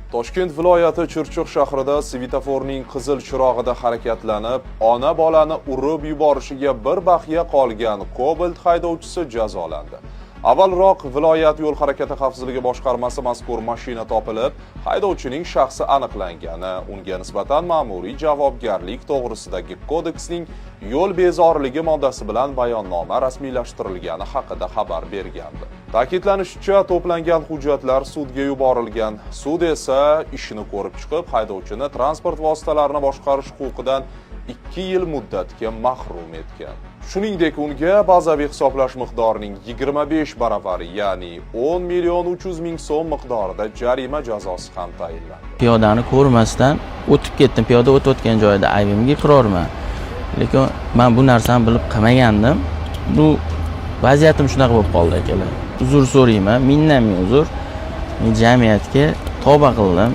Toshkent viloyati Chirchiq shahrida svetoforning qizil chirog'ida harakatlanib, ona bolani urib yuborishiga bir baxya qolgan Cobalt haydovchisi jazolandi. Avvalroq viloyat yo'l harakati xavfsizligi boshqarmasi mazkur mashina topilib, haydovchining shaxsi aniqlangani, unga nisbatan ma'muriy javobgarlik to'g'risidagi kodeksning yo'l bezorligi moddasi bilan bayonnoma rasmiylashtirilgani haqida xabar bergandi. Ta'kidlanishicha, to'plangan hujjatlar sudga yuborilgan. Sud esa ishini ko'rib chiqib, haydovchini transport vositalarini boshqarish huquqidan 2 yil muddatga mahrum etgan. Shuningdek, unga bazaviy hisoblash miqdorining 25 baravari, ya'ni 10.300.000 so'm miqdorida jarima jazosi ham tayinlandi. Piyodani ko'rmasdan o'tib ketdim. Piyoda o'tayotgan joyda aybimga iqrorman. Lekin men bu narsani bilib qilmagandim. Bu vaziyatim shunaqa bo'lib qoldi akalar. Uzr so'rayman, minnam uzr. Men jamiyatga tavba qildim.